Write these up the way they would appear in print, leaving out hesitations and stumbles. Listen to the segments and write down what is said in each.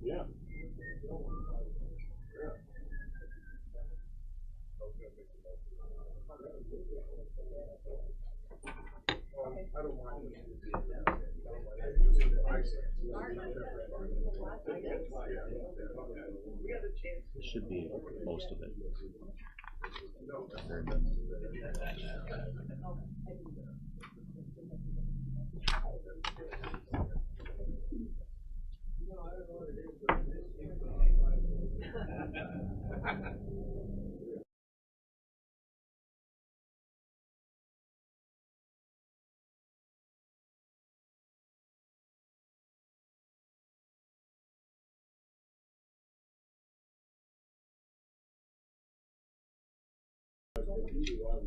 Yeah. I don't mind. This should be most of it.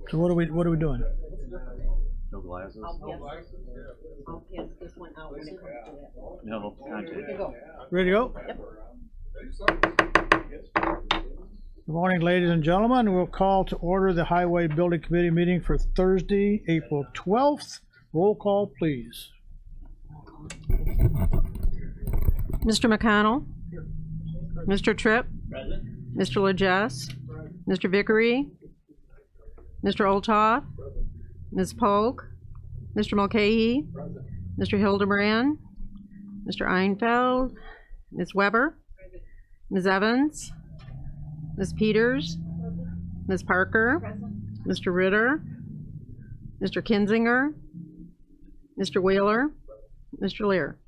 So what are we doing? No glasses? I'll pass this one out when it comes to that. No We contact. can go. Ready to go? Yep. Good morning, ladies and gentlemen. We'll call to order the Highway Building Committee meeting for Thursday, April 12th. Roll call, please. Mr. McConnell? Mr. Tripp? Mr. Legess? Mr. Vickery? Mr. Olthoff? Ms. Polk? Mr. Mulcahy? Mr. Hildebrand? Mr. Einfeld? Ms. Weber? Ms. Evans? Ms. Peters? Ms. Parker? Mr. Ritter? Mr. Kinzinger? Mr. Wheeler? Mr. Lear?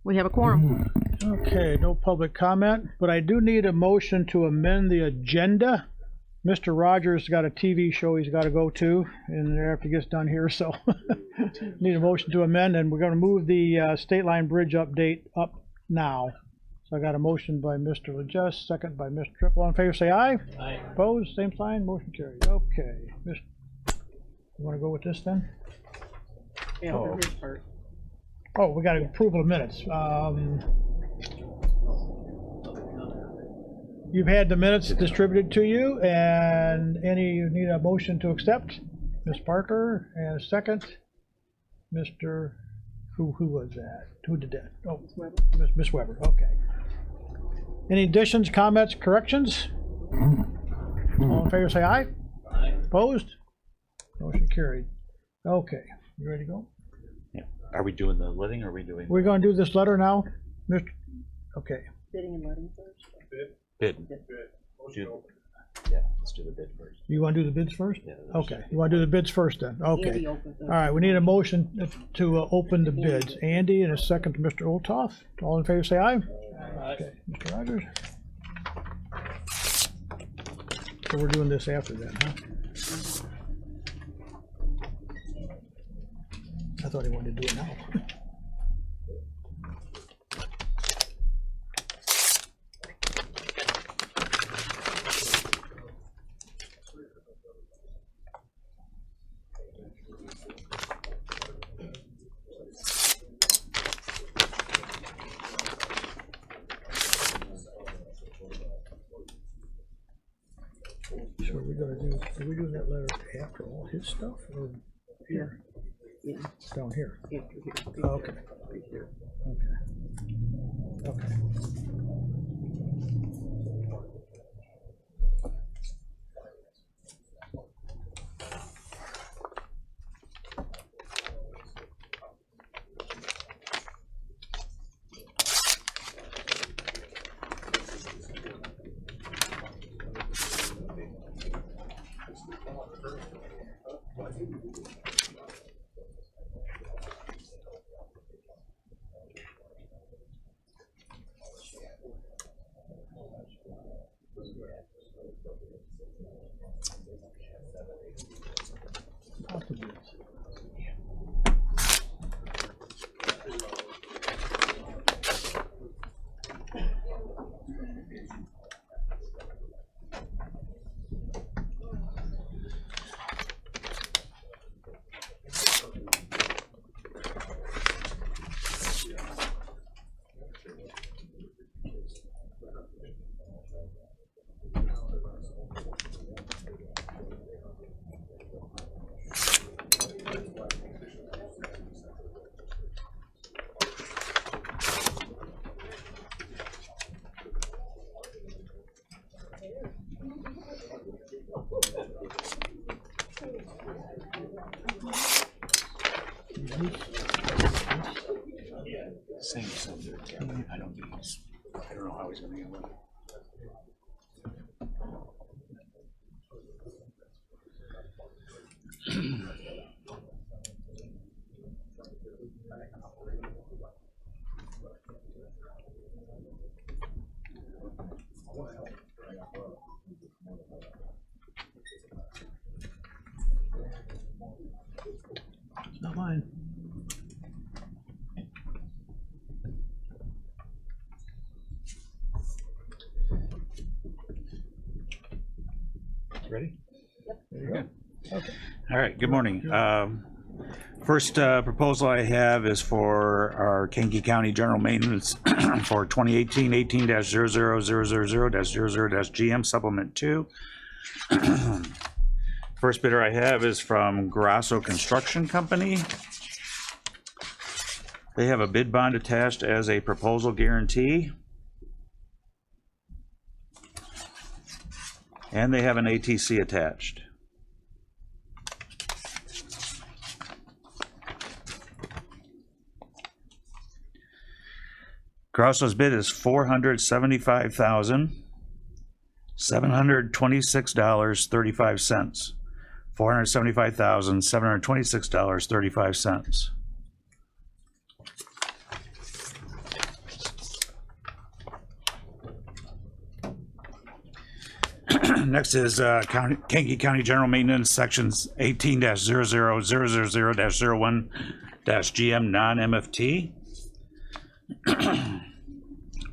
We have a quorum. Okay, no public comment, but I do need a motion to amend the agenda. Mr. Rogers got a TV show he's got to go to, and after he gets done here, so need a motion to amend, and we're going to move the State Line Bridge update up now. So I got a motion by Mr. Legess, second by Mr. Tripp. All in favor, say aye. Aye. Opposed, same sign, motion carried. Okay. You want to go with this then? Yeah, for his part. Oh, we got approval of minutes. You've had the minutes distributed to you, and you need a motion to accept? Ms. Parker, and a second, Mr. Who was that? Who did that? Oh, Ms. Weber, okay. Any additions, comments, corrections? All in favor, say aye. Aye. Opposed? Motion carried. Okay, you ready to go? Yeah. Are we doing the letting or are we doing? We're gonna do this letter now, Mr. Okay. Bidding and letting first? Bid. Bid. Yeah, let's do the bid first. You want to do the bids first? Yeah, Okay, you want to do the bids first then? Okay. Andy opened All right, we need a motion to open the bids. Andy, and a second to Mr. Olthoff. All in favor, say aye. Okay, Mr. Rogers. So we're doing this after that, huh? I thought he wanted to do it now. So are we doing that letter after all his stuff, or here? Yeah. Down here? After here. Oh, okay. Right here. Okay. Okay. Same. I don't know how he's gonna handle it. It's not mine. Ready? Good. All right, good morning. First proposal I have is for our Kankakee County General Maintenance for 2018-18-0000-00-GM Supplement 2. First bidder I have is from Grasso Construction Company. They have a bid bond attached as a proposal guarantee. And they have an ATC attached. Grasso's bid is $475,726.35. $475,726.35. Next is Kankakee County General Maintenance, sections 18-00000-01-GM non-MFT.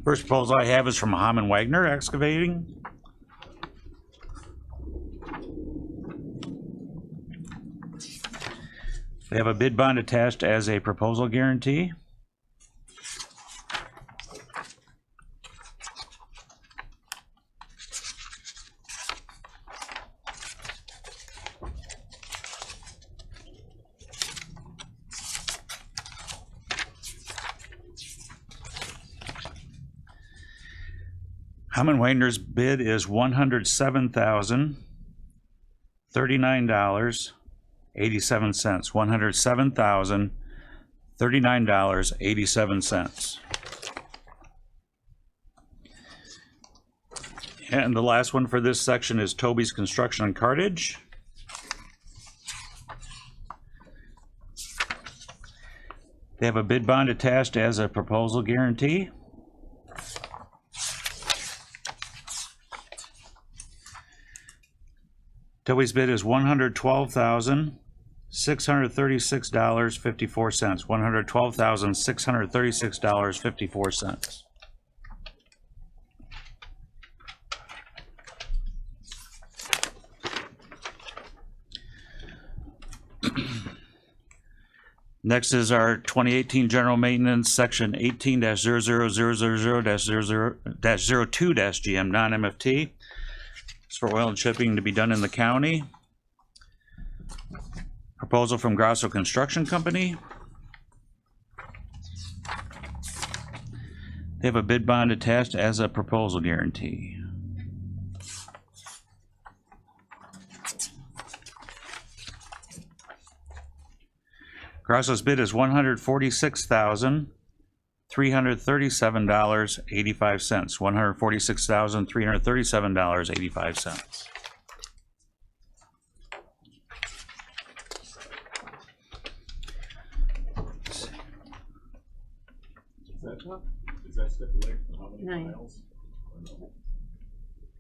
First proposal I have is from Hamann Wagner Excavating. They have a bid bond attached as a proposal guarantee. Hamann Wagner's bid is $107,039.87. $107,039.87. And the last one for this section is Toby's Construction and Cartage. They have a bid bond attached as a proposal guarantee. Toby's bid is $112,636.54. $112,636.54. Next is our 2018 General Maintenance, Section 18-00000-02-GM non-MFT. It's for oil and shipping to be done in the county. Proposal from Grasso Construction Company. They have a bid bond attached as a proposal guarantee. Grasso's bid is $146,337.85. $146,337.85. Is that stipulate how many 9. miles?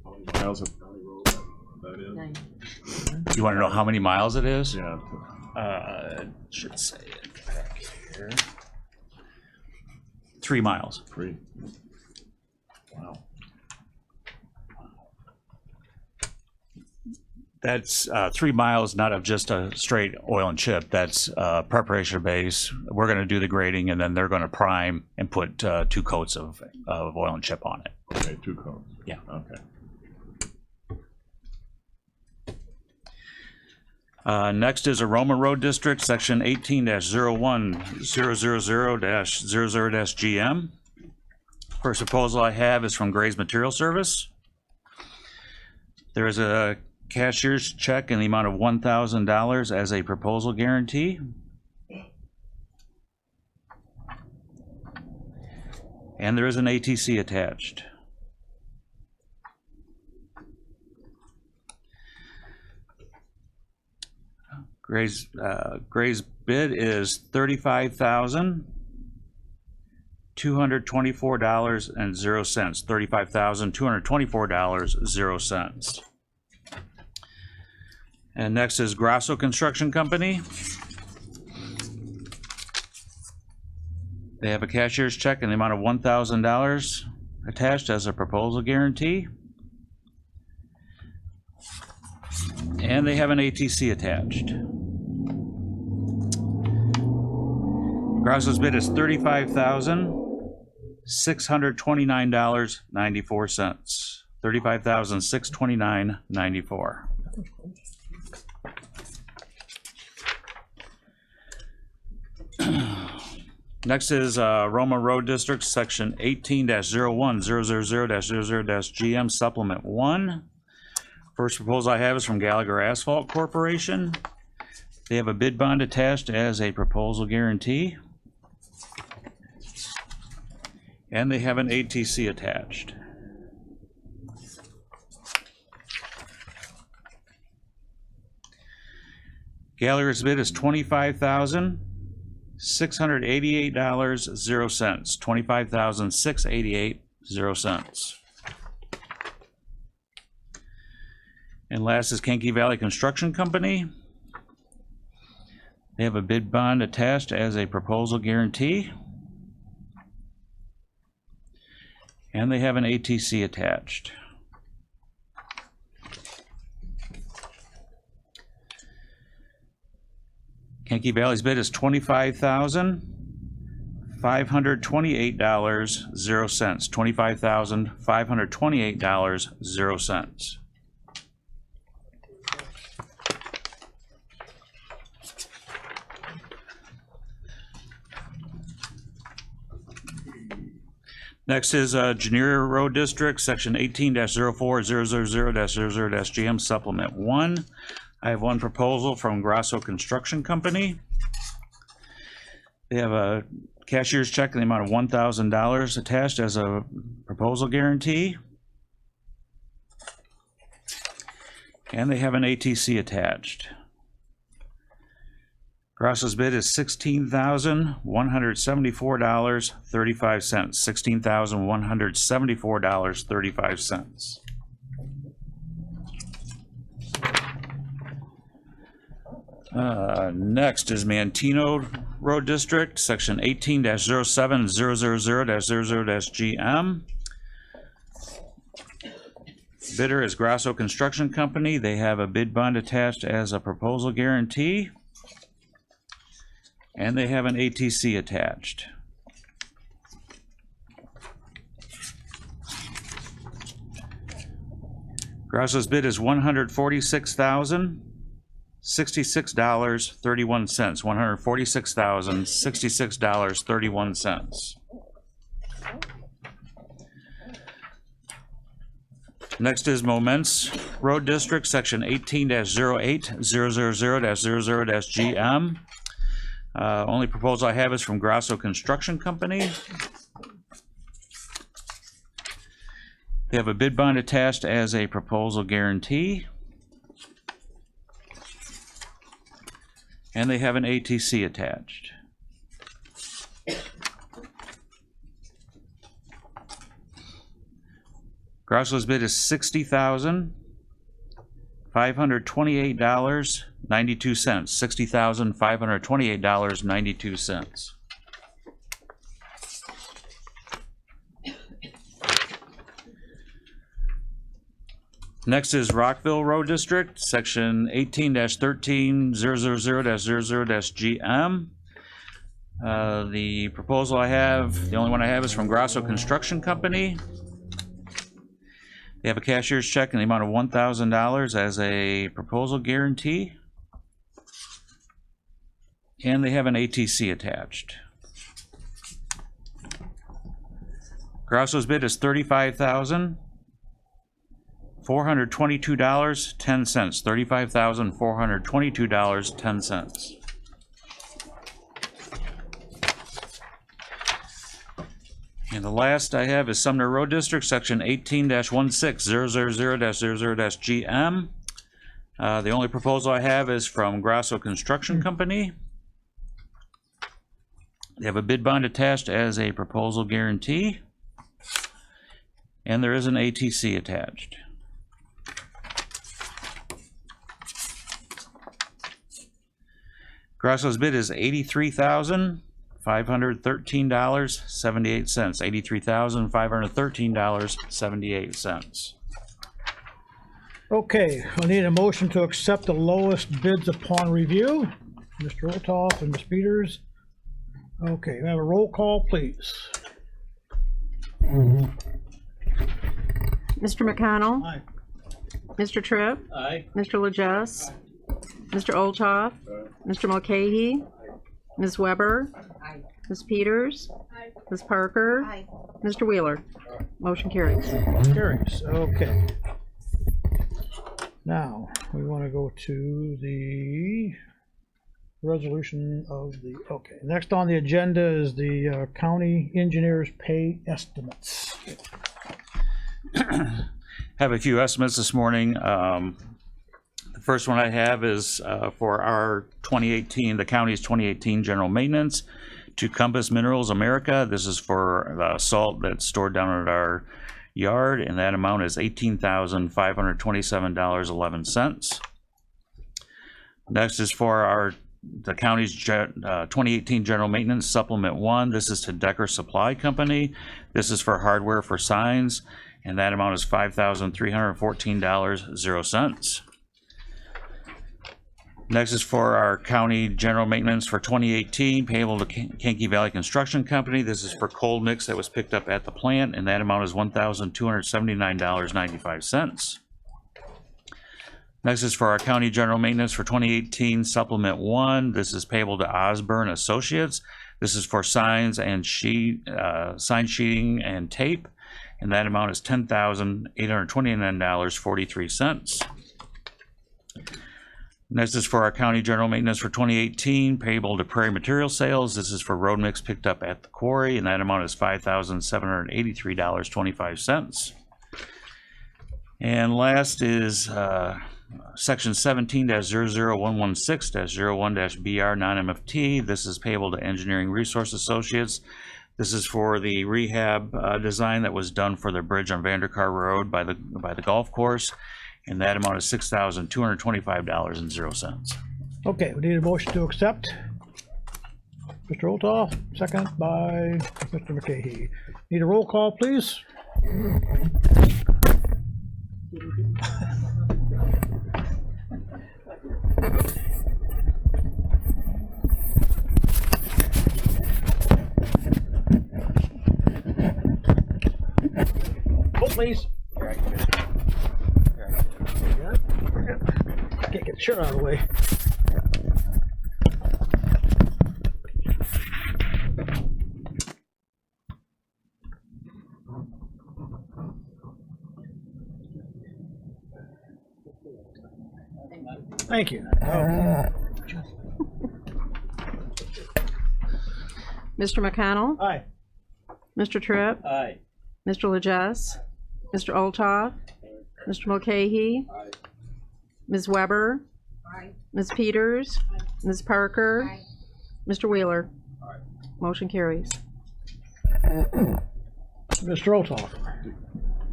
How many miles of county road that is? 9. You want to know how many miles it is? Yeah. Should say it back here. 3 miles. 3. Wow. That's 3 miles, not of just a straight oil and chip. That's preparation base. We're going to do the grading, and then they're going to prime and put 2 coats of oil and chip on it. Okay, 2 cones. Yeah. Okay. Next is Aroma Road District, Section 18-01000-00-GM. First proposal I have is from Gray's Material Service. There is a cashier's check in the amount of $1,000 as a proposal guarantee. And there is an ATC attached. Gray's bid is $35,224.00. $35,224.00. And next is Grasso Construction Company. They have a cashier's check in the amount of $1,000 attached as a proposal guarantee. And they have an ATC attached. Grasso's bid is $35,629.94. $35,629.94. Next is Roma Road District, Section 18-01000-00-GM Supplement 1. First proposal I have is from Gallagher Asphalt Corporation. They have a bid bond attached as a proposal guarantee. And they have an ATC attached. Gallagher's bid is $25,688.00. $25,688.00. And last is Kankakee Valley Construction Company. They have a bid bond attached as a proposal guarantee. And they have an ATC attached. Kankakee Valley's bid is $25,528.00. $25,528.00. Next is Janier Road District, Section 18-04000-00-GM Supplement 1. I have one proposal from Grasso Construction Company. They have a cashier's check in the amount of $1,000 attached as a proposal guarantee. And they have an ATC attached. Grasso's bid is $16,174.35. $16,174.35. Next is Mantino Road District, Section 18-07000-00-GM. Bidder is Grasso Construction Company. They have a bid bond attached as a proposal guarantee. And they have an ATC attached. Grasso's bid is $146,066.31. $146,066.31. Next is Moments Road District, Section 18-08000-00-GM. Only proposal I have is from Grasso Construction Company. They have a bid bond attached as a proposal guarantee. And they have an ATC attached. Grasso's bid is $60,528.92. $60,528.92. Next is Rockville Road District, Section 18-13-000-00-GM. The proposal I have, the only one I have, is from Grasso Construction Company. They have a cashier's check in the amount of $1,000 as a proposal guarantee. And they have an ATC attached. Grasso's bid is $35,528.92. $422.10, $35,422.10. And the last I have is Sumner Road District, section 18-16000-00-GM. The only proposal I have is from Grasso Construction Company. They have a bid bond attached as a proposal guarantee. And there is an ATC attached. Grasso's bid is $83,513.78. $83,513.78. Okay, I need a motion to accept the lowest bids upon review. Mr. Olthoff and Ms. Peters. Okay, we have a roll call, please. Mr. McConnell? Aye. Mr. Tripp? Aye. Mr. Legess? Mr. Olthoff? Mr. Mulcahy? Ms. Weber? Ms. Peters? Ms. Parker? Mr. Wheeler? Motion carries. Carries, okay. Now, we want to go to the resolution of the, okay. Next on the agenda is the county engineers pay estimates. Have a few estimates this morning. The first one I have is for our 2018, the county's 2018 general maintenance to Compass Minerals America. This is for the salt that's stored down at our yard, and that amount is $18,527.11. Next is for the county's 2018 general maintenance supplement 1. This is to Decker Supply Company. This is for hardware for signs, and that amount is $5,314.00. Next is for our county general maintenance for 2018, payable to Kankakee Valley Construction Company. This is for cold mix that was picked up at the plant, and that amount is $1,279.95. Next is for our county general maintenance for 2018, supplement 1. This is payable to Osborne Associates. This is for signs and sign sheeting and tape, and that amount is $10,829.43. Next is for our county general maintenance for 2018, payable to Prairie Material Sales. This is for road mix picked up at the quarry, and that amount is $5,783.25. And last is section 17-00116-01-BR non-MFT. This is payable to Engineering Resource Associates. This is for the rehab design that was done for the bridge on Vanderkar Road by the golf course, and that amount is $6,225.00. Okay, we need a motion to accept. Mr. Olthoff, second by Mr. McCahey. Need a roll call, please? Vote, please. Can't get the shirt out of the way. Thank you. Mr. McConnell? Aye. Mr. Tripp? Aye. Mr. Legess? Mr. Olthoff? Mr. Mulcahy? Ms. Weber? Ms. Peters? Ms. Parker? Mr. Wheeler? Motion carries. Mr. Olthoff.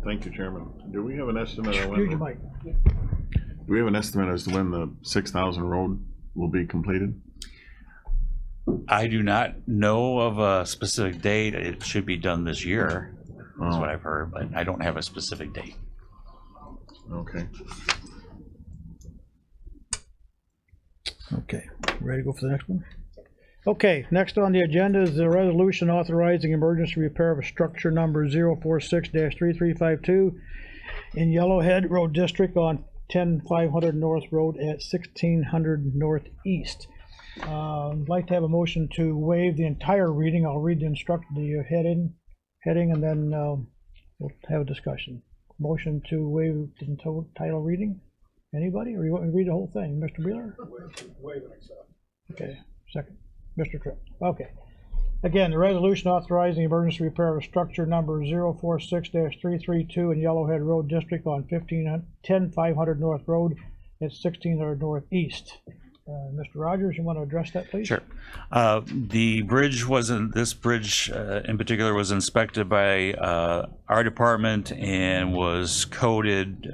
Thank you, Chairman. Do we have an estimate on Use your when, mic. do we have an estimate as to when the 6,000 road will be completed? I do not know of a specific date. It should be done this year, is what I've heard, but I don't have a specific date. Okay. Okay, ready to go for the next one? Okay, next on the agenda is the resolution authorizing emergency repair of a structure number 046-3352 in Yellowhead Road District on 10500 North Road at 1600 Northeast. I'd like to have a motion to waive the entire reading. I'll read the heading, and then we'll have a discussion. motion to waive the title reading? Anybody, or you want me to read the whole thing? Mr. Wheeler? Waive and accept. Okay, second. Mr. Tripp. Okay. Again, the resolution authorizing emergency repair of structure number 046-332 in Yellowhead Road District on 10500 North Road at 1600 Northeast. Mr. Rogers, you want to address that, please? Sure. The bridge wasn't, this bridge in particular was inspected by our department and was coded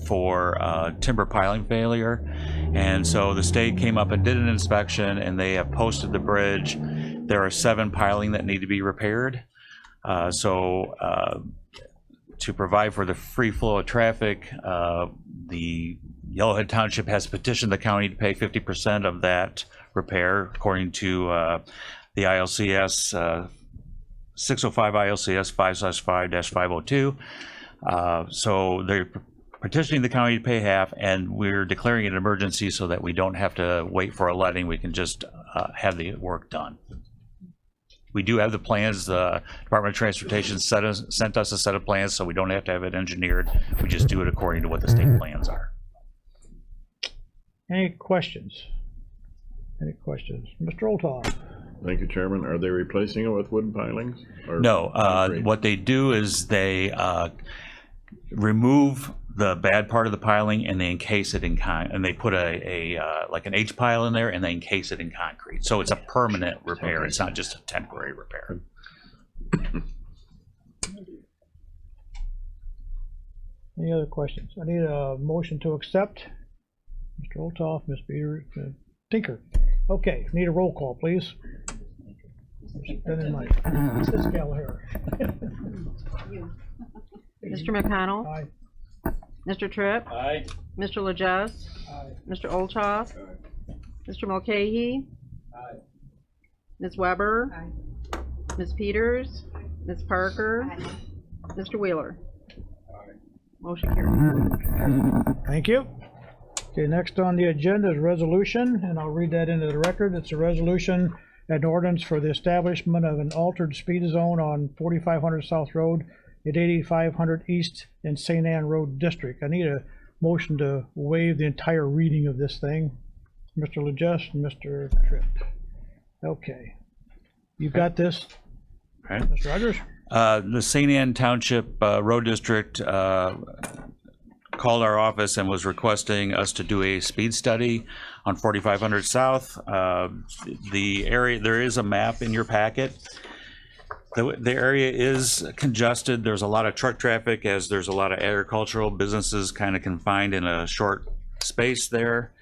for timber piling failure. And so the state came up and did an inspection, and they have posted the bridge. There are 7 piling that need to be repaired. To provide for the free flow of traffic, the Yellowhead Township has petitioned the county to pay 50% of that repair, according to the ILCS 605 ILCS 5/5-502. So they're petitioning the county to pay half, and we're declaring it an emergency so that we don't have to wait for a letting. We can just have the work done. We do have the plans. The Department of Transportation sent us a set of plans, so we don't have to have it engineered. We just do it according to what the state plans are. Any questions? Any questions? Mr. Olthoff? Thank you, Chairman. Are they replacing it with wooden pilings? Or No, concrete? what they do is they remove the bad part of the piling and they encase it in and they put like an H pile in there and they encase it in concrete. So it's a permanent repair. Okay. It's not just a temporary repair. Any other questions? I need a motion to accept. Mr. Olthoff, Ms. Peters, Tinker. Okay, need a roll call, please. Spending money. This gal here. Mr. McConnell, Aye. Mr. Tripp, Aye. Mr. Lejes, Mr. Olthoff, Mr. Mulcahy, Ms. Weber, Ms. Peters, Ms. Parker, Mr. Wheeler. Motion carried. Thank you. Okay, next on the agenda is resolution, and I'll read that into the record. It's a resolution and ordinance for the establishment of an altered speed zone on 4500 South Road at 8500 East in St. Anne Road District. I need a motion to waive the entire reading of this thing. Mr. Lejes and Mr. Tripp. Okay. You got this, Okay. Mr. Rogers? The St. Anne Township Road District called our office and was requesting us to do a speed study on 4500 South. The area, there is a map in your packet. The area is congested. There's a lot of truck traffic as there's a lot of agricultural businesses kind of confined in a short space there.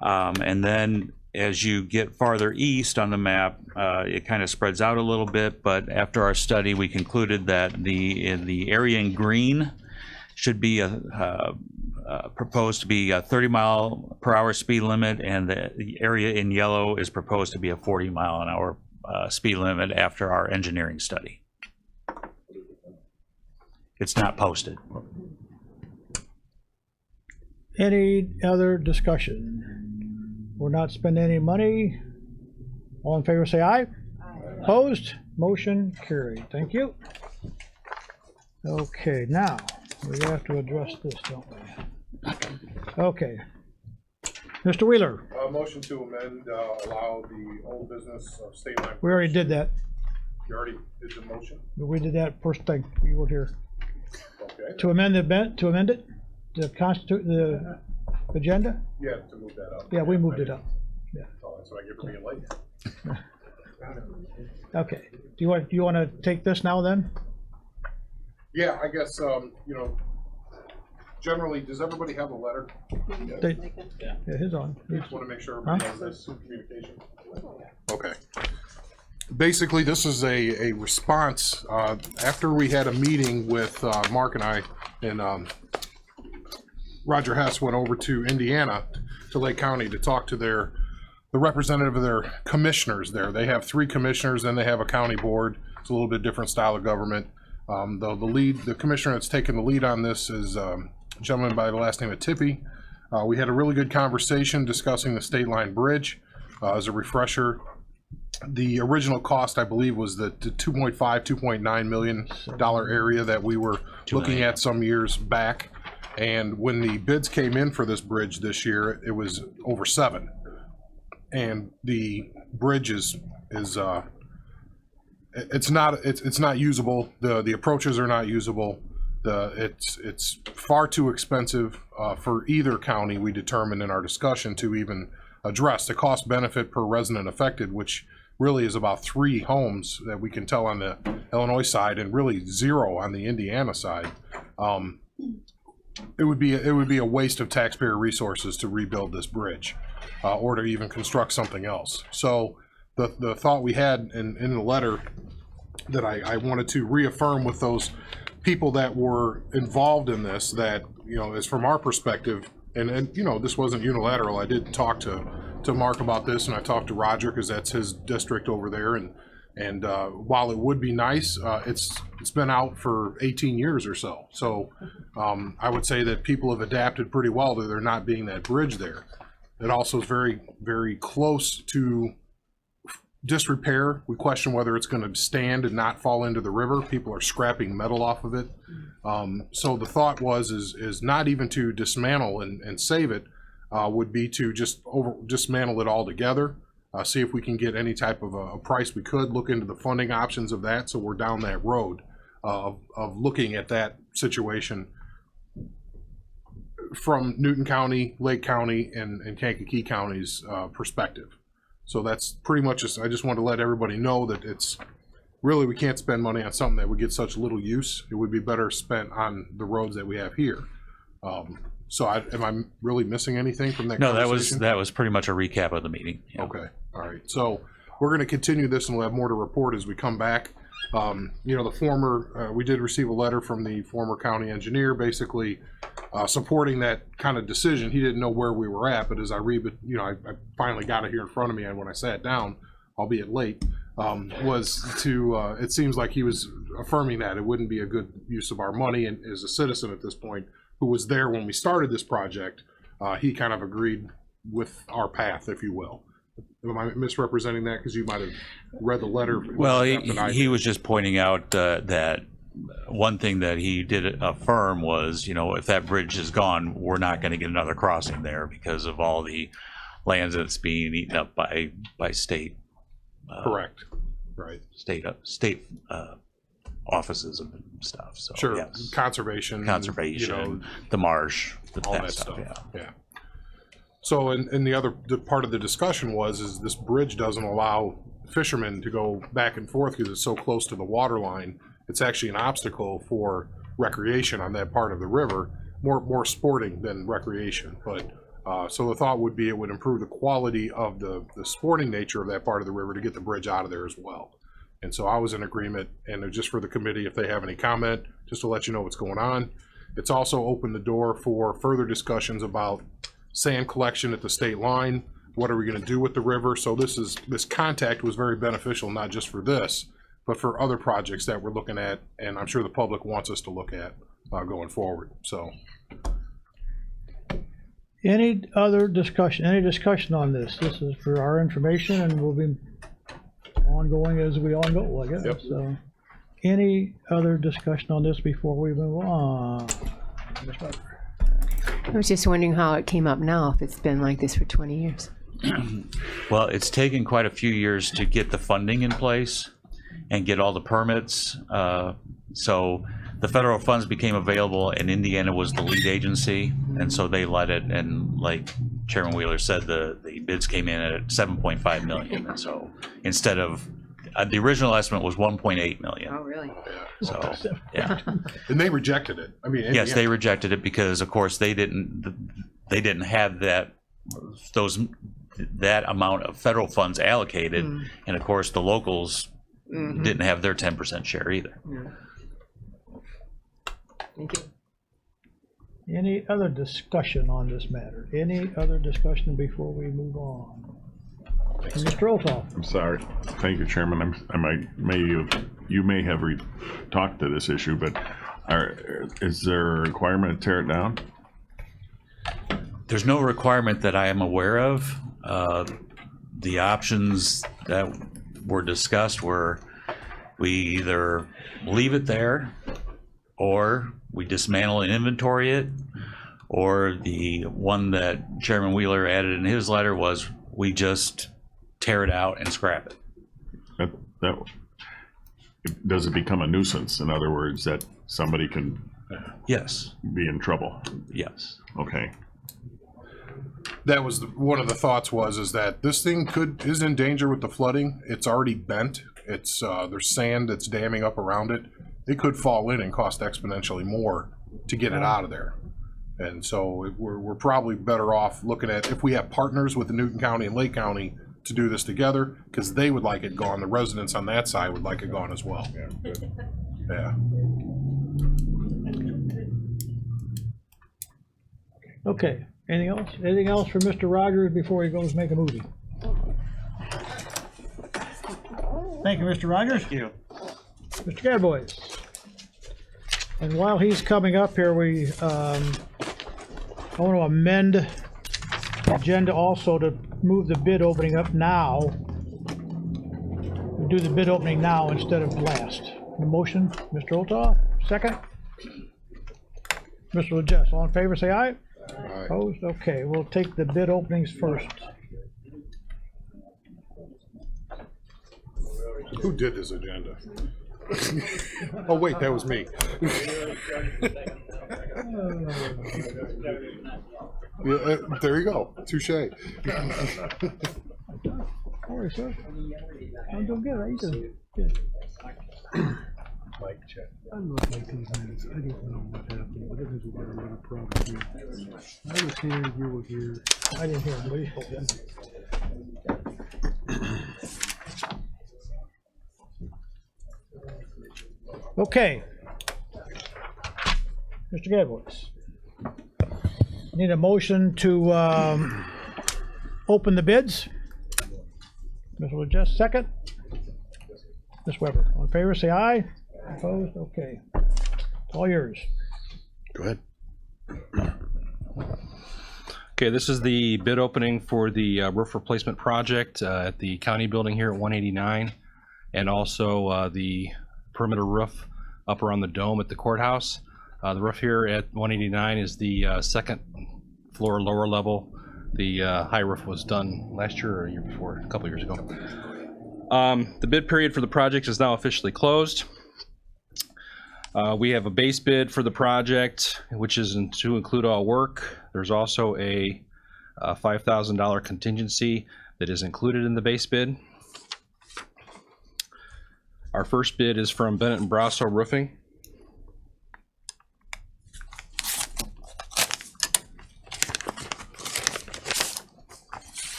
And then as you get farther east on the map, it kind of spreads out a little bit, but after our study, we concluded that the area in green should be proposed to be a 30-mile-per-hour speed limit, and the area in yellow is proposed to be a 40-mile-an-hour speed limit after our engineering study. It's not posted. Any other discussion? We're not spending any money. All in favor say aye. Opposed? Motion carried. Thank you. Okay, now we have to address this, don't we? Okay. Mr. Wheeler, Motion to amend, allow the old business of state line. we already did that. You already did the motion? We did that first thing. You were here. Okay. To amend the event, to amend it, to constitute the agenda? Yeah, to move that up. Yeah, we moved it up. Oh, that's what I get for being late. Okay. Do you want to take this now then? Yeah, I guess, you know, generally, does everybody have a letter? They- Yeah, his on. Just want to make sure everybody has this communication. Okay. Basically, this is a response, after we had a meeting with Mark and I, and Roger Hess went over to Indiana, to Lake County, to talk to the representative of their commissioners there. They have 3 commissioners, and they have a county board. It's a little bit different style of government. The commissioner that's taken the lead on this is a gentleman by the last name of Tippy. We had a really good conversation discussing the State Line Bridge. As a refresher, The original cost, I believe, was the 2.5, $2.9 million area that we were looking at some years back. And when the bids came in for this bridge this year, it was over 7. And the bridge is it's not usable. The approaches are not usable. It's far too expensive for either county, we determined in our discussion, to even address the cost benefit per resident affected, which really is about 3 homes that we can tell on the Illinois side and really 0 on the Indiana side. It would be a waste of taxpayer resources to rebuild this bridge or to even construct something else. So the thought we had in the letter that I wanted to reaffirm with those people that were involved in this, that, you know, is from our perspective, and you know, this wasn't unilateral. I did talk to Mark about this, and I talked to Roger, because that's his district over there, and while it would be nice, it's been out for 18 years or so. So I would say that people have adapted pretty well to there not being that bridge there. It also is very, very close to disrepair. We question whether it's going to stand and not fall into the river. People are scrapping metal off of it. So the thought is not even to dismantle and save it, would be to just dismantle it altogether. See if we can get any type of a price we could, look into the funding options of that, so we're down that road of looking at that situation from Newton County, Lake County, and Kankakee County's perspective. So that's pretty much I just want to let everybody know that it's really, we can't spend money on something that would get such little use. It would be better spent on the roads that we have here. So am I really missing anything from that conversation? No, that was pretty much a recap of the meeting. Yeah. Okay, all right. So we're going to continue this, and we'll have more to report as we come back. You know, the former, we did receive a letter from the former county engineer, basically supporting that kind of decision. He didn't know where we were at, but as I read it, you know, I finally got it here in front of me, and when I sat down, albeit late, was to, it seems like he was affirming that it wouldn't be a good use of our money, and as a citizen at this point, who was there when we started this project, he kind of agreed with our path, if you will. Am I misrepresenting that? Because you might have read the letter. Well, he was just pointing out that one thing that he did affirm was, you know, if that bridge is gone, we're not going to get another crossing there because of all the lands that's being eaten up by state. Correct. Right. State offices and stuff. So sure. Yes. Conservation, you know, the marsh, all that stuff. Yeah. So, and the part of the discussion is this bridge doesn't allow fishermen to go back and forth because it's so close to the water line. It's actually an obstacle for recreation on that part of the river, more sporting than recreation. But so the thought would be it would improve the quality of the sporting nature of that part of the river to get the bridge out of there as well. And so I was in agreement, and just for the committee, if they have any comment, just to let you know what's going on. It's also opened the door for further discussions about sand collection at the state line. What are we going to do with the river? So this contact was very beneficial, not just for this, but for other projects that we're looking at, and I'm sure the public wants us to look at going forward. So, any other discussion? Any discussion on this? This is for our information, and we'll be ongoing as we all go, I guess. Yep. So, any other discussion on this before we move on? Ms. Weber. I was just wondering how it came up now, if it's been like this for 20 years. Well, it's taken quite a few years to get the funding in place and get all the permits. So the federal funds became available, and Indiana was the lead agency, and so they led it. And like Chairman Wheeler said, the bids came in at 7.5 million. And so instead of the original estimate was 1.8 million. Oh, really? So yeah. and they rejected it. I mean, Yes, they rejected it because, of course, they didn't have that amount of federal funds allocated, and of course the locals didn't have their 10% share either. Thank you. Any other discussion on this matter? Any other discussion before we move on? Mr. Olthoff. I'm sorry. Thank you, Chairman. You may have talked to this issue, but is there a requirement to tear it down? There's no requirement that I am aware of. The options that were discussed were we either leave it there, or we dismantle and inventory it, or the one that Chairman Wheeler added in his letter was we just tear it out and scrap it. That, does it become a nuisance? In other words, that somebody can Yes, be in trouble? yes. Okay. That was one of the thoughts is that this thing is in danger with the flooding. It's already bent. It's there's sand that's damming up around it. It could fall in and cost exponentially more to get it out of there. And so we're probably better off looking at if we have partners with the Newton County and Lake County to do this together, because they would like it gone. The residents on that side would like it gone as well. Yeah. Okay, anything else? Anything else for Mr. Rogers before he goes make a movie? Thank you, Mr. Rogers. Thank you. Mr. Gadbois. And while he's coming up here, I want to amend the agenda also to move the bid opening up now. Do the bid opening now instead of last. The motion, Mr. Olthoff, second. Mr. Legess, all in favor, say aye. Aye. Opposed? Okay, we'll take the bid openings first. Who did this agenda? Oh wait, that was me. Yeah, there you go. Touche. All right, sir. I'm doing good. How you doing? Good. I'm not like these minutes. I don't know what happened, but it has been a lot of problems here. I was here, you were here. I didn't hear him. What do you say? Okay. Mr. Gadbois. Need a motion to open the bids. Mr. Legess, second. Ms. Weber, all in favor, say aye. Opposed? Okay. It's all yours. Go ahead. Okay, this is the bid opening for the roof replacement project at the county building here at 189, and also the perimeter roof up around the dome at the courthouse. The roof here at 189 is the second floor lower level. The high roof was done last year or a year before, a couple years ago. The bid period for the project is now officially closed. We have a base bid for the project, which is to include all work. There's also a $5,000 contingency that is included in the base bid. Our first bid is from Bennett & Brasso Roofing.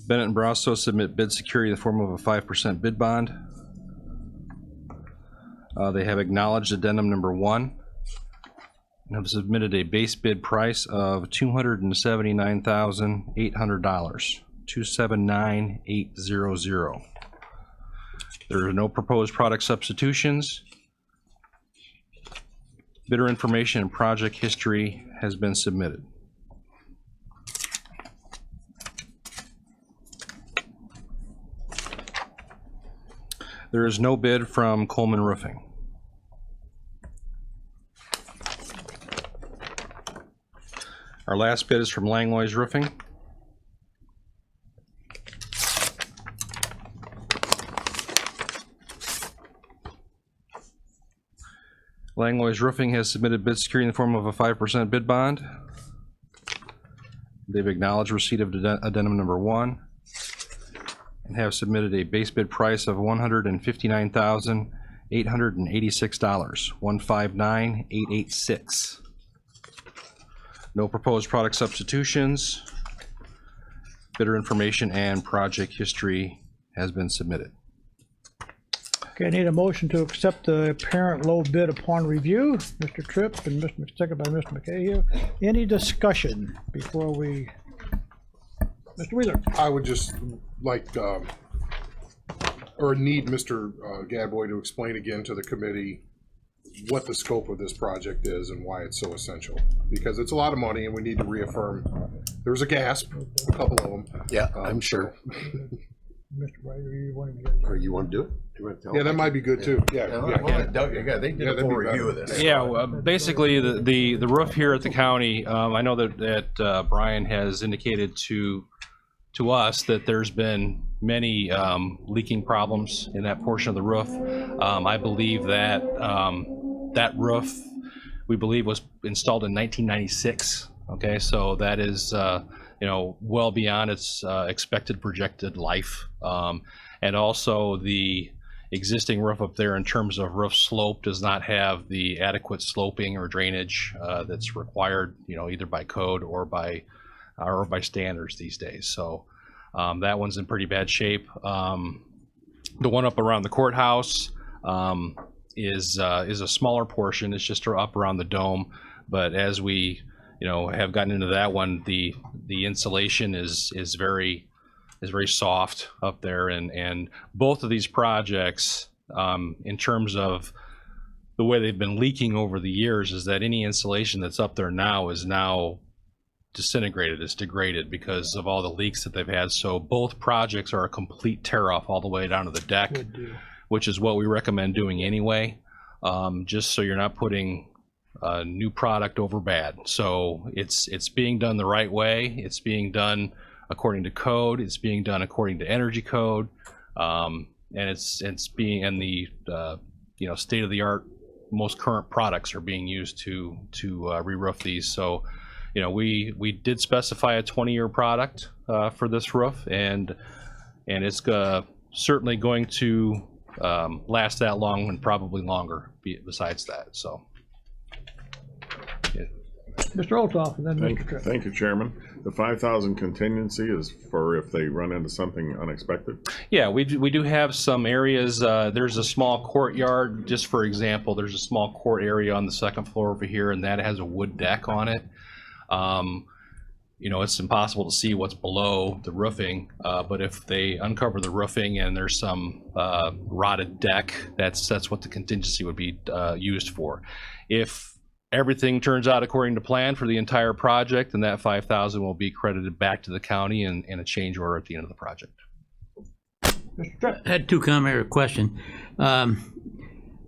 Bennett & Brasso submit bid security in the form of a 5% bid bond. They have acknowledged addendum number 1 and have submitted a base bid price of $279,800, $279,800. There are no proposed product substitutions. Bidder information and project history has been submitted. There is no bid from Coleman Roofing. Our last bid is from Langlois Roofing. Langlois Roofing has submitted bid security in the form of a 5% bid bond. They've acknowledged receipt of addendum number 1 and have submitted a base bid price of $159,886, $159,886. No proposed product substitutions. Bidder information and project history has been submitted. Okay, I need a motion to accept the apparent low bid upon review. Mr. Tripp and second by Mr. McKay here. Any discussion before we, Mr. Wheeler? I would just like, or need Mr. Gadbois to explain again to the committee what the scope of this project is and why it's so essential. Because it's a lot of money and we need to reaffirm There was a gasp, a couple of them. Yeah, I'm sure. Mr. Ryder, you wanted to. Or you want to do it? You wanna tell Yeah, that might be good too. Yeah, yeah. Doug, yeah, they did a that'd full be review better. of this. Yeah, basically the roof here at the county, I know that Brian has indicated to us that there's been many leaking problems in that portion of the roof. I believe that that roof, we believe, was installed in 1996. Okay, so that is well beyond its expected projected life. And also the existing roof up there in terms of roof slope does not have the adequate sloping or drainage that's required, either by code or by standards these days. So that one's in pretty bad shape. The one up around the courthouse is a smaller portion. It's just up around the dome. But as we have gotten into that one, the insulation is very soft up there, and both of these projects, in terms of the way they've been leaking over the years, is that any insulation that's up there now is now disintegrated, it's degraded because of all the leaks that they've had. So both projects are a complete tear off all the way down to the deck, which is what we recommend doing anyway, just so you're not putting new product over bad. So it's being done the right way. It's being done according to code. It's being done according to energy code, and it's being in the state of the art. Most current products are being used to re-roof these. So we did specify a 20-year product for this roof, and it's certainly going to last that long and probably longer besides that. So. Mr. Olthoff, and then Mr. Tripp. Thank you, Chairman. The 5,000 contingency is for if they run into something unexpected? Yeah, we do have some areas. There's a small courtyard, just for example, there's a small court area on the second floor over here, and that has a wood deck on it. It's impossible to see what's below the roofing, but if they uncover the roofing and there's some rotted deck, that's what the contingency would be used for. If everything turns out according to plan for the entire project, then that 5,000 will be credited back to the county and a change order at the end of the project. Mr. Tripp. I had two comment or question.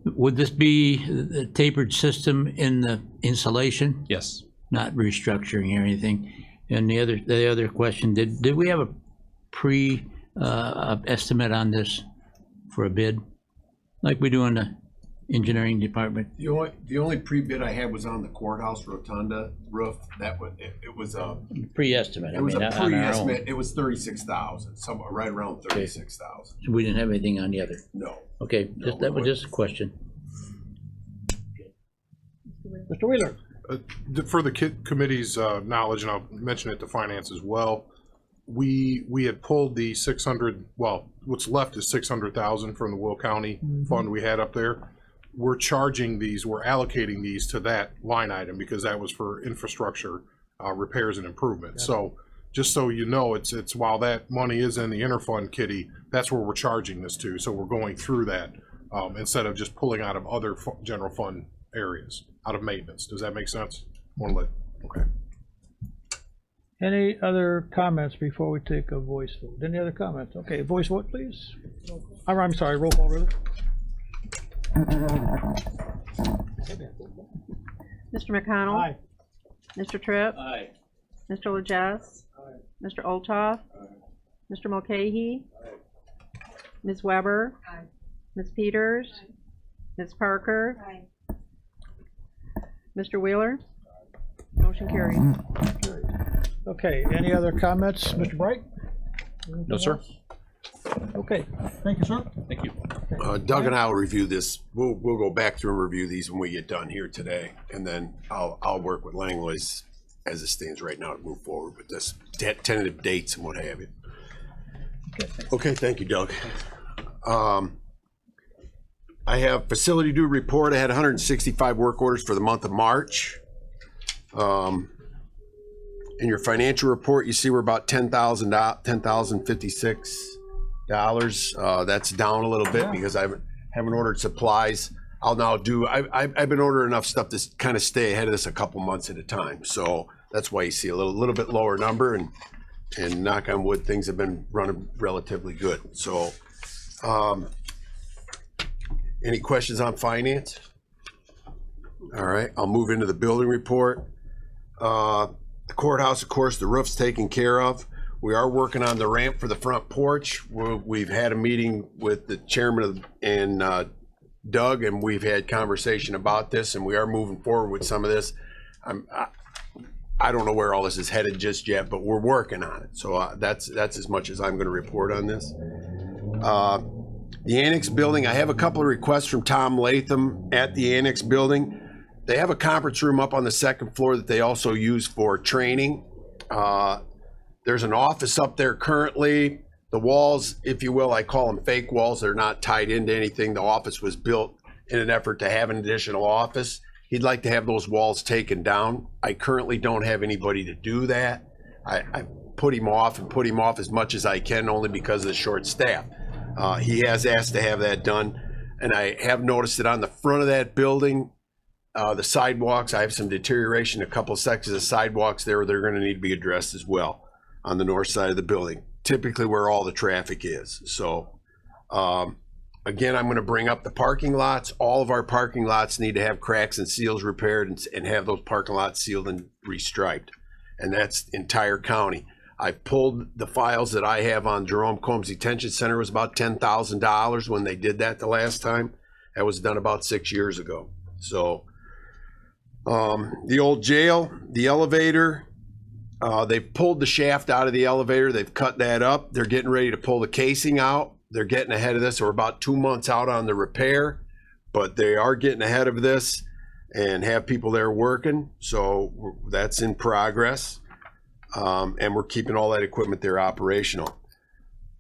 Would this be a tapered system in the insulation? Yes. Not restructuring or anything? And the other question, did we have a estimate on this for a bid? Like we do in the engineering department? The only pre-bid I had was on the courthouse rotunda roof. It was a Pre-estimate. it was a pre-estimate. It was 36,000, somewhere right around 36,000. So we didn't have anything on the other? No. Okay, that was just a question. Mr. Wheeler. For the committee's knowledge, and I'll mention it to finance as well, we had pulled the 600, well, what's left is 600,000 from the Will County fund we had up there. We're charging these, we're allocating these to that line item because that was for infrastructure repairs and improvements. So just so you know, it's while that money is in the interfund kitty, that's where we're charging this to. So we're going through that instead of just pulling out of other general fund areas, out of maintenance. Does that make sense? Okay. Any other comments before we take a voice vote? Any other comments? Okay, voice vote, please. I'm sorry, roll call, really. Mr. McConnell? Aye. Mr. Tripp? Aye. Mr. Lejes? Mr. Olthoff? Mr. Mulcahy? Ms. Weber? Ms. Peters? Ms. Parker? Mr. Wheeler? Motion carries. Okay, any other comments? Mr. Bright? No, sir. Okay, thank you, sir. Thank you. Doug and I will review this. We'll go back through and review these when we get done here today, and then I'll work with Langlois as it stands right now to move forward with this tentative dates and what have you. Okay, thank you, Doug. I have facility due report. I had 165 work orders for the month of March. In your financial report, you see we're about $10,056. That's down a little bit because I haven't ordered supplies. I've been ordering enough stuff to kind of stay ahead of this a couple months at a time. So that's why you see a little bit lower number, and knock on wood, things have been running relatively good. So, any questions on finance? All right, I'll move into the building report. The courthouse, of course, the roof's taken care of. We are working on the ramp for the front porch. We've had a meeting with the chairman and Doug, and we've had conversation about this, and we are moving forward with some of this. I don't know where all this is headed just yet, but we're working on it. So that's as much as I'm going to report on this. The annex building, I have a couple of requests from Tom Latham at the annex building. They have a conference room up on the second floor that they also use for training. There's an office up there currently. The walls, if you will, I call them fake walls. They're not tied into anything. The office was built in an effort to have an additional office. He'd like to have those walls taken down. I currently don't have anybody to do that. I put him off as much as I can, only because of the short staff. He has asked to have that done, and I have noticed that on the front of that building, the sidewalks, I have some deterioration, a couple of sections of sidewalks there, they're going to need to be addressed as well on the north side of the building, typically where all the traffic is. So again, I'm going to bring up the parking lots. All of our parking lots need to have cracks and seals repaired and have those parking lots sealed and restriped, and that's entire county. I pulled the files that I have on Jerome Combs Detention Center. It was about $10,000 when they did that the last time. That was done about 6 years ago. So the old jail, the elevator, they've pulled the shaft out of the elevator. They've cut that up. They're getting ready to pull the casing out. They're getting ahead of this. We're about 2 months out on the repair, but they are getting ahead of this and have people there working. So that's in progress. And we're keeping all that equipment there operational.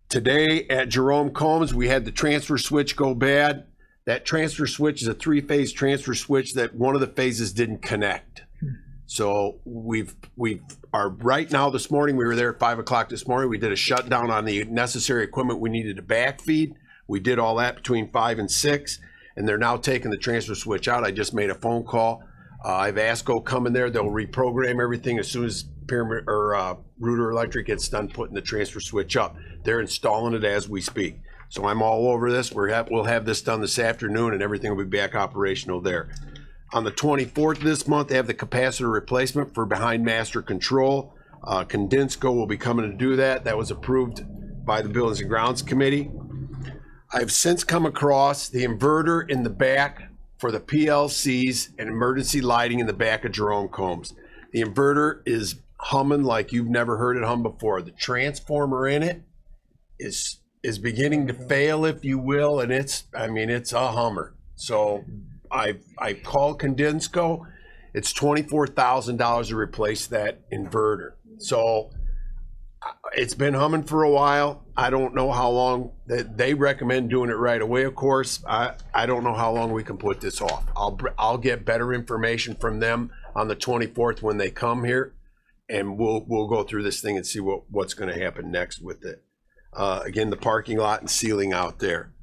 Today at Jerome Combs, we had the transfer switch go bad. That transfer switch is a 3-phase transfer switch that one of the phases didn't connect. So we are right now this morning, we were there at 5 o'clock this morning. We did a shutdown on the necessary equipment we needed to backfeed. We did all that between 5 and 6, and they're now taking the transfer switch out. I just made a phone call. I've asked go come in there. They'll reprogram everything as soon as Pyramid or Rooter Electric gets done putting the transfer switch up. They're installing it as we speak. So I'm all over this. We'll have this done this afternoon, and everything will be back operational there. On the 24th this month, they have the capacitor replacement for behind master control. Condensco will be coming to do that. That was approved by the Buildings and Grounds Committee. I've since come across the inverter in the back for the PLCs and emergency lighting in the back of Jerome Combs. The inverter is humming like you've never heard it hum before. The transformer in it is beginning to fail, if you will, and it's a hummer. So I called Condensco. It's $24,000 to replace that inverter. So it's been humming for a while. I don't know how long. They recommend doing it right away, of course. I don't know how long we can put this off. I'll get better information from them on the 24th when they come here, and we'll go through this thing and see what's going to happen next with it. Again, the parking lot and sealing out there.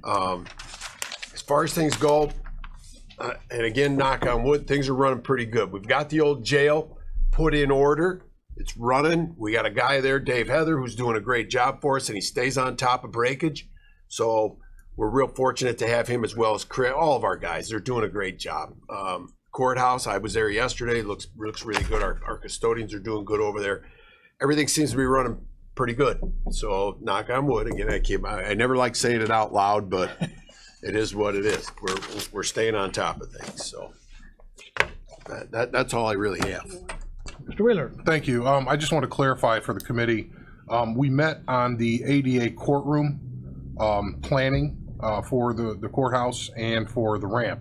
As far as things go, and again, knock on wood, things are running pretty good. We've got the old jail put in order. It's running. We got a guy there, Dave Heather, who's doing a great job for us, and he stays on top of breakage. So we're real fortunate to have him, as well as Chris, all of our guys. They're doing a great job. Courthouse, I was there yesterday. Looks really good. Our custodians are doing good over there. Everything seems to be running pretty good. So knock on wood. Again, I never like saying it out loud, but it is what it is. We're staying on top of things. So that's all I really have. Mr. Wheeler. Thank you. I just want to clarify for the committee. We met on the ADA courtroom planning for the courthouse and for the ramp.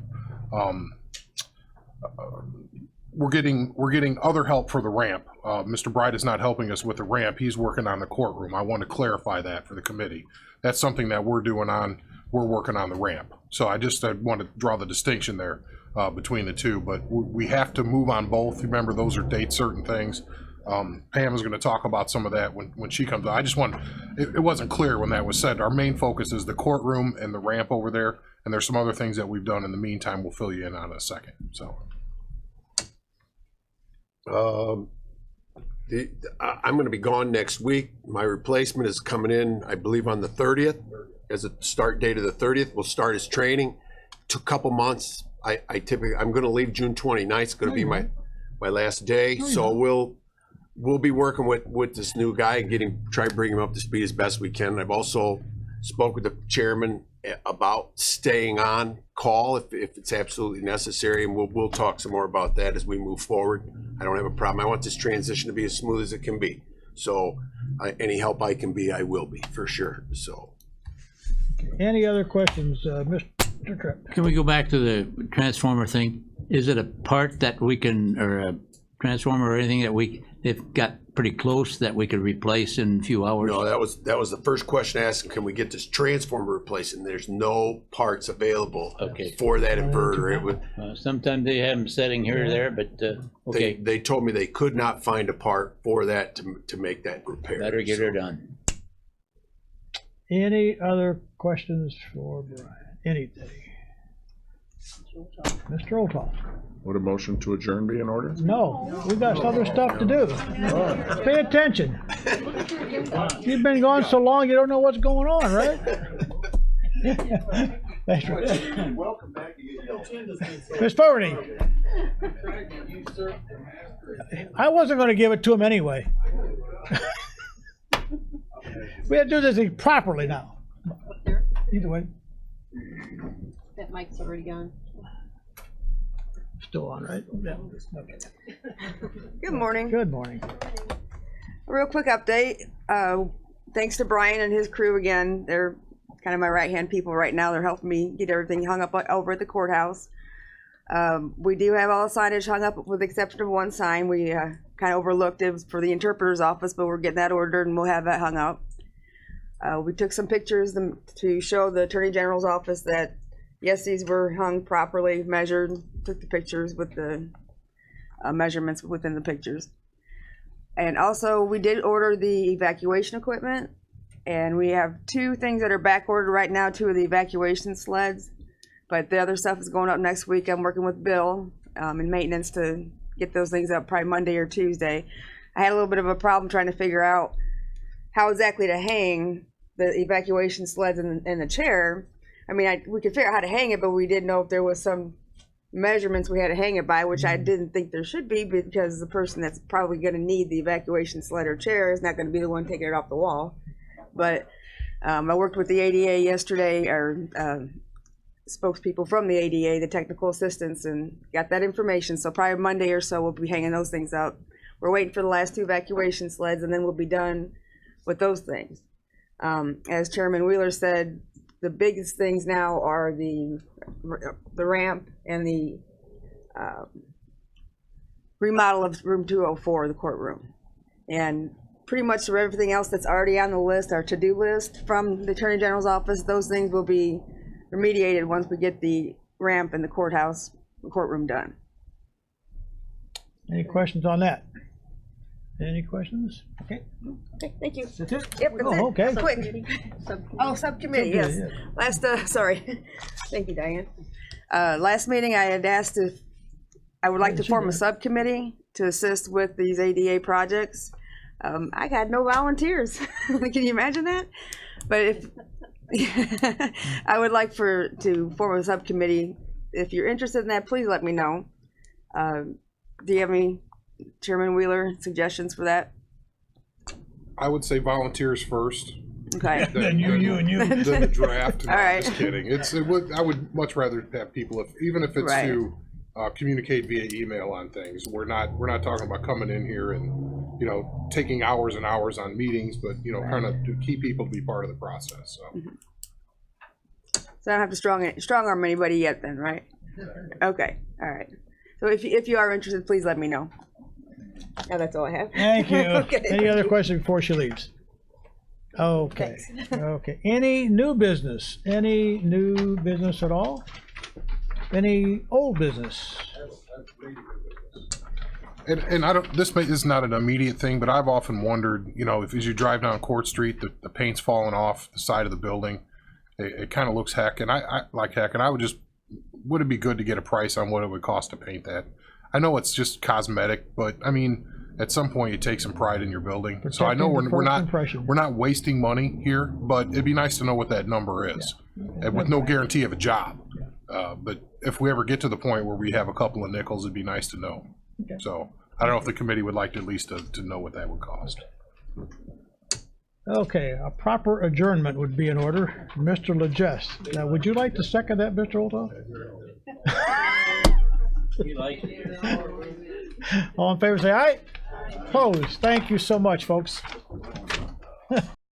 We're getting other help for the ramp. Mr. Bright is not helping us with the ramp. He's working on the courtroom. I want to clarify that for the committee. That's something that we're working on the ramp. So I just want to draw the distinction there between the two, but we have to move on both. Remember, those are date certain things. Pam is going to talk about some of that when she comes on. It wasn't clear when that was said. Our main focus is the courtroom and the ramp over there, and there's some other things that we've done in the meantime we'll fill you in on in a second. So I'm gonna be gone next week. My replacement is coming in, I believe, on the 30th. As a start date of the 30th, we'll start his training. Took a couple months. I'm gonna leave June 29th. It's gonna be my last day. So we'll be working with this new guy and try to bring him up to speed as best we can. I've also spoke with the chairman about staying on call if it's absolutely necessary, and we'll talk some more about that as we move forward. I don't have a problem. I want this transition to be as smooth as it can be. So any help I can be, I will be, for sure. So. Any other questions, Mr. Tripp? Can we go back to the transformer thing? Is it a part that we can, or a transformer or anything that they've got pretty close that we could replace in a few hours? No, that was the first question I asked. Can we get this transformer replaced? And there's no parts available for that inverter. It would. Sometimes they have them setting here or there, but, okay. They told me they could not find a part for that to make that repair. Better get her done. Any other questions for Brian? Anything? Mr. Olthoff? Would a motion to adjourn be in order? No, we got other stuff to do. Pay attention. You've been gone so long, you don't know what's going on, right? Thanks, Rick. Welcome back. Ms. Fogarty. I wasn't gonna give it to him anyway. We have to do this thing properly now. Either way, That mic's already gone. still on, right? Yeah. Okay. Good morning. Good morning. A real quick update. Thanks to Brian and his crew again. They're kind of my right-hand people right now. They're helping me get everything hung up over at the courthouse. We do have all the signage hung up with the exception of one sign. We kind of overlooked it. It was for the interpreter's office, but we're getting that ordered and we'll have that hung up. We took some pictures to show the Attorney General's office that yes, these were hung properly, measured, took the pictures with the measurements within the pictures. And also we did order the evacuation equipment, and we have two things that are back ordered right now, two of the evacuation sleds, but the other stuff is going up next week. I'm working with Bill in maintenance to get those things up probably Monday or Tuesday. I had a little bit of a problem trying to figure out how exactly to hang the evacuation sleds in the chair. I mean, we could figure out how to hang it, but we didn't know if there was some measurements we had to hang it by, which I didn't think there should be, because the person that's probably going to need the evacuation sled or chair is not going to be the one taking it off the wall. But I worked with the ADA yesterday, or spokespeople from the ADA, the technical assistants, and got that information. So probably Monday or so we'll be hanging those things up. We're waiting for the last two evacuation sleds, and then we'll be done with those things. As Chairman Wheeler said, the biggest things now are the ramp and the remodel of room 204, the courtroom. And pretty much for everything else that's already on the list, our to-do list from the Attorney General's office, those things will be remediated once we get the ramp and the courtroom done. Any questions on that? Any questions? Okay. Okay, thank you. That's it? Yep, that's it. Okay. Quick. Oh, subcommittee, yes. Last, sorry. Thank you, Diane. Last meeting, I had asked if I would like to form a subcommittee to assist with these ADA projects. I got no volunteers. Can you imagine that? But if I would like to form a subcommittee. If you're interested in that, please let me know. Do you have any, Chairman Wheeler, suggestions for that? I would say volunteers first. Okay. Then you and you. Then the draft. No, All right. Just kidding. I would much rather have people, even if it's Right. to communicate via email on things. We're not talking about coming in here and taking hours and hours on meetings, but kind of to keep people to be part of the process. So. So I don't have to strong arm anybody yet then, right? Okay, all right. So if you are interested, please let me know. Now that's all I have. Thank you. Okay. Any other questions before she leaves? Okay. Okay. Any new business? Any new business at all? Any old business? And I don't. This is not an immediate thing, but I've often wondered, if as you drive down Court Street, the paint's falling off the side of the building. It kind of looks heck, and I like heck, and would it be good to get a price on what it would cost to paint that? I know it's just cosmetic, but I mean, at some point you take some pride in your building. So I know Protecting the we're first not impression. we're not wasting money here, but it'd be nice to know what that number is, and with no guarantee of a job. But if we ever get to the point where we have a couple of nickels, it'd be nice to know. So I don't know if the committee would like to at least to know what that would cost. Okay, a proper adjournment would be in order. Mr. Legess. Now, would you like to second that, Mr. Olthoff? All in favor, say aye. Opposed? Thank you so much, folks.